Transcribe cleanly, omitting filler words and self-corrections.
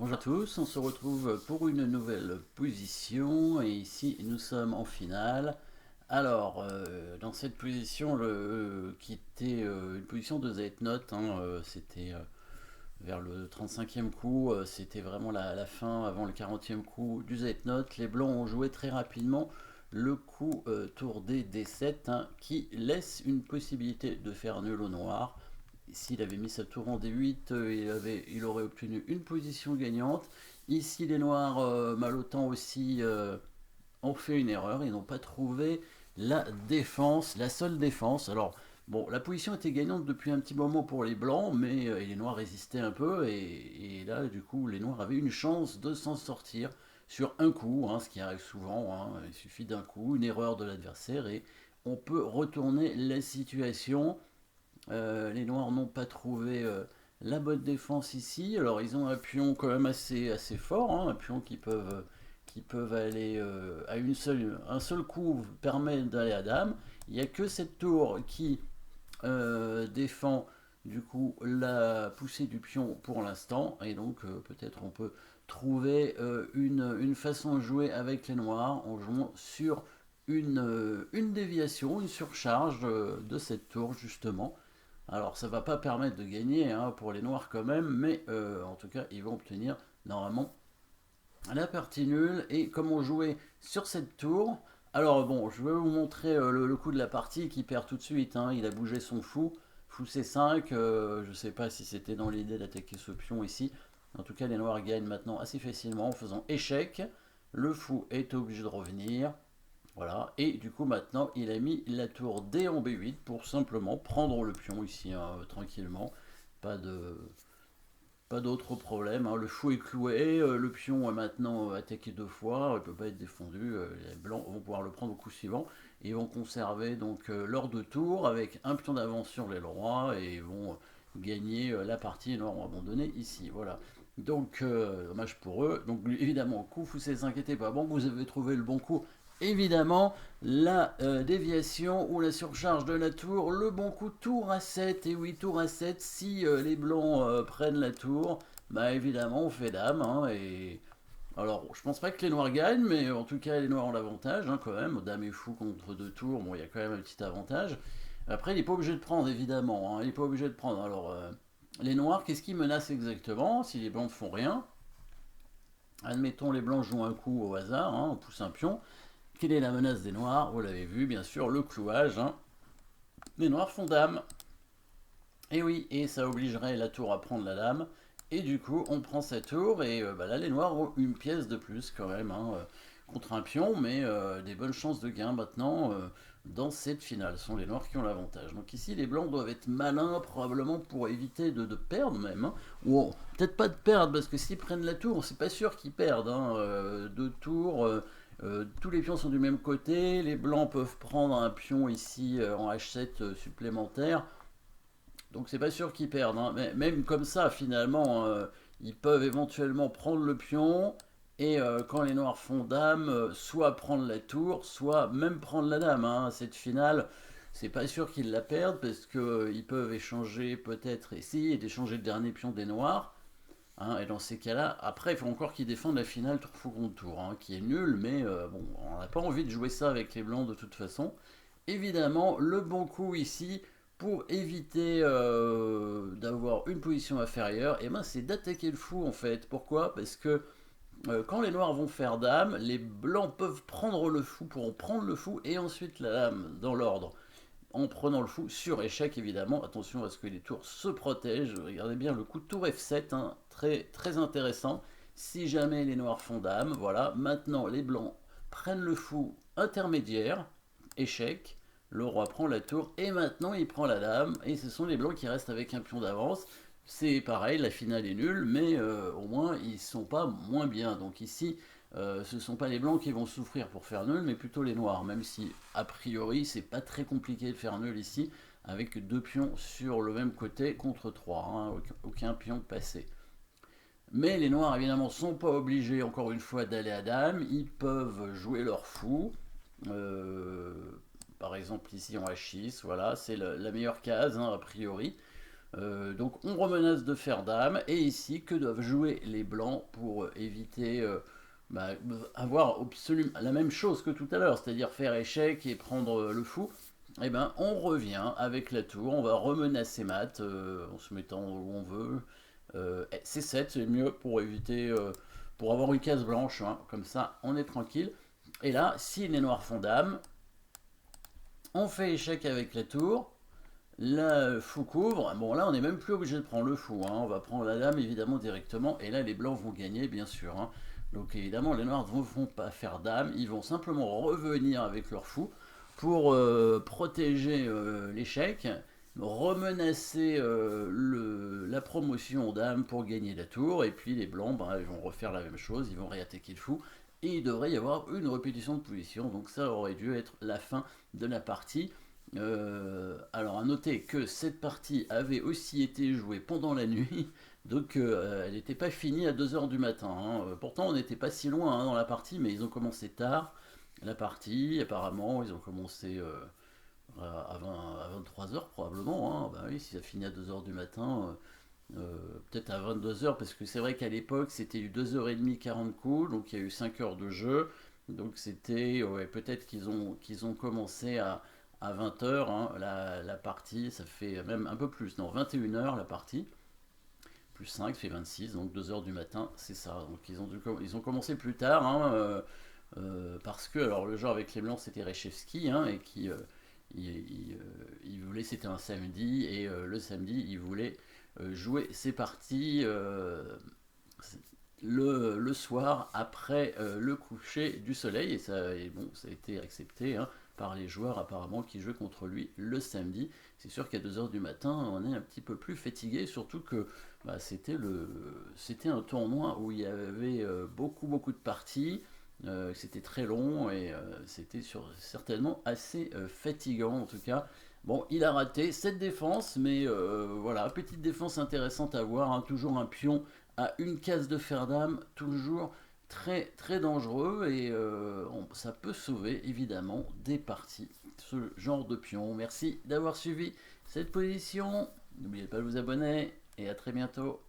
Bonjour à tous, on se retrouve pour une nouvelle position et ici nous sommes en finale. Alors, dans cette position, qui était une position de Z-Note, c'était vers le 35e coup, c'était vraiment la fin avant le 40e coup du Z-Note. Les blancs ont joué très rapidement le coup tour des D7 qui laisse une possibilité de faire nul au noir. S'il avait mis sa tour en D8, il aurait obtenu une position gagnante. Ici, les noirs, malotants aussi, ont fait une erreur. Ils n'ont pas trouvé la défense, la seule défense. Alors, bon, la position était gagnante depuis un petit moment pour les blancs, mais les noirs résistaient un peu. Et là, du coup, les noirs avaient une chance de s'en sortir sur un coup, ce qui arrive souvent. Il suffit d'un coup, une erreur de l'adversaire, et on peut retourner la situation. Les noirs n'ont pas trouvé la bonne défense ici. Alors ils ont un pion quand même assez fort, un pion qui peuvent aller à un seul coup permet d'aller à dame. Il n'y a que cette tour qui défend du coup la poussée du pion pour l'instant. Et donc peut-être on peut trouver une façon de jouer avec les noirs en jouant sur une déviation, une surcharge de cette tour justement. Alors ça ne va pas permettre de gagner pour les noirs quand même, mais en tout cas ils vont obtenir normalement la partie nulle. Et comme on jouait sur cette tour, alors bon, je vais vous montrer le coup de la partie qui perd tout de suite. Il a bougé son fou C5, je ne sais pas si c'était dans l'idée d'attaquer ce pion ici. En tout cas les noirs gagnent maintenant assez facilement en faisant échec. Le fou est obligé de revenir. Voilà, et du coup maintenant il a mis la tour D en B8 pour simplement prendre le pion ici tranquillement. Pas de pas d'autre problème. Le fou est cloué, le pion est maintenant attaqué deux fois, il ne peut pas être défendu. Les blancs vont pouvoir le prendre au coup suivant. Ils vont conserver donc leurs deux tours avec un pion d'avance sur les rois et vont gagner la partie. Les noirs ont abandonné ici. Voilà. Donc, dommage pour eux. Donc, évidemment, coup fou C5 n'était pas bon. Vous avez trouvé le bon coup. Évidemment, la déviation ou la surcharge de la tour, le bon coup tour à 7. Et oui, tour à 7, si les blancs prennent la tour, bah évidemment on fait dame. Et alors, je pense pas que les noirs gagnent, mais en tout cas les noirs ont l'avantage quand même. Dame et fou contre deux tours, bon, il y a quand même un petit avantage. Après, il n'est pas obligé de prendre, évidemment. Il n'est pas obligé de prendre. Alors, les noirs, qu'est-ce qui menace exactement si les blancs ne font rien? Admettons, les blancs jouent un coup au hasard, on pousse un pion. Quelle est la menace des noirs? Vous l'avez vu, bien sûr, le clouage. Les noirs font dame. Et oui, et ça obligerait la tour à prendre la dame. Et du coup, on prend sa tour, et là, les noirs ont une pièce de plus quand même, contre un pion, mais des bonnes chances de gain maintenant dans cette finale. Ce sont les noirs qui ont l'avantage. Donc ici, les blancs doivent être malins, probablement, pour éviter de perdre même. Ou peut-être pas de perdre, parce que s'ils prennent la tour, c'est pas sûr qu'ils perdent. Deux tours. Tous les pions sont du même côté, les blancs peuvent prendre un pion ici en H7 supplémentaire, donc c'est pas sûr qu'ils perdent. Mais même comme ça, finalement, ils peuvent éventuellement prendre le pion, et quand les noirs font dame, soit prendre la tour, soit même prendre la dame. Cette finale, c'est pas sûr qu'ils la perdent, parce qu'ils peuvent échanger peut-être, essayer d'échanger le dernier pion des noirs. Et dans ces cas-là, après, il faut encore qu'ils défendent la finale tour fou contre tour, qui est nulle, mais bon, on n'a pas envie de jouer ça avec les blancs de toute façon. Évidemment, le bon coup ici, pour éviter d'avoir une position inférieure, c'est d'attaquer le fou en fait. Pourquoi? Parce que quand les noirs vont faire dame, les blancs peuvent prendre le fou, pourront prendre le fou et ensuite la dame dans l'ordre en prenant le fou sur échec évidemment. Attention à ce que les tours se protègent. Regardez bien le coup de tour F7, très, très intéressant. Si jamais les noirs font dame, voilà. Maintenant les blancs prennent le fou intermédiaire, échec. Le roi prend la tour et maintenant il prend la dame. Et ce sont les blancs qui restent avec un pion d'avance. C'est pareil, la finale est nulle, mais au moins ils ne sont pas moins bien. Donc ici, ce ne sont pas les blancs qui vont souffrir pour faire nul, mais plutôt les noirs, même si a priori c'est pas très compliqué de faire nul ici, avec deux pions sur le même côté contre trois, aucun pion passé. Mais les noirs évidemment sont pas obligés encore une fois d'aller à dame, ils peuvent jouer leur fou, euh, par exemple ici en H6, voilà, c'est la meilleure case a priori. Donc on remenace de fer dame, et ici que doivent jouer les blancs pour éviter bah, avoir absolument la même chose que tout à l'heure, c'est-à-dire faire échec et prendre le fou. Eh ben on revient avec la tour, on va remenacer mat en se mettant où on veut. C7 c'est mieux pour éviter, pour avoir une case blanche, hein, comme ça on est tranquille. Et là, si les noirs font dame, on fait échec avec la tour. Là, fou couvre. Bon, là, on n'est même plus obligé de prendre le fou, hein. On va prendre la dame, évidemment, directement. Et là, les blancs vont gagner, bien sûr, hein. Donc, évidemment, les noirs ne vont pas faire dame. Ils vont simplement revenir avec leur fou pour protéger l'échec, remenacer la promotion dame pour gagner la tour. Et puis, les blancs, bah, ils vont refaire la même chose. Ils vont réattaquer le fou. Et il devrait y avoir une répétition de position. Donc, ça aurait dû être la fin de la partie. Alors à noter que cette partie avait aussi été jouée pendant la nuit, donc elle n'était pas finie à 2 heures du matin, hein. Pourtant on n'était pas si loin, hein, dans la partie, mais ils ont commencé tard la partie, apparemment ils ont commencé à 23 heures probablement, hein. Bah oui, si ça finit à 2 heures du matin, peut-être à 22 heures, parce que c'est vrai qu'à l'époque c'était eu 2h30 40 coups, donc il y a eu 5 heures de jeu, donc c'était, ouais, peut-être qu'ils ont commencé à 20 heures, hein, la partie, ça fait même un peu plus, non, 21 heures la partie, plus 5, ça fait 26, donc 2 heures du matin, c'est ça. Donc ils ont commencé plus tard, hein, parce que alors, le joueur avec les blancs c'était Rechevski, hein, et qui il voulait, c'était un samedi, et le samedi il voulait jouer ses parties le soir après le coucher du soleil, et bon, ça a été accepté, hein, par les joueurs apparemment qui jouaient contre lui le samedi. C'est sûr qu'à 2 heures du matin on est un petit peu plus fatigué, surtout que bah, c'était un tournoi où il y avait beaucoup de parties, c'était très long, et c'était certainement assez fatigant en tout cas. Bon, il a raté cette défense, mais voilà, petite défense intéressante à voir, hein, toujours un pion à une case de fer dame, toujours très dangereux, et ça peut sauver évidemment des parties, ce genre de pion. Merci d'avoir suivi cette position, n'oubliez pas de vous abonner, et à très bientôt.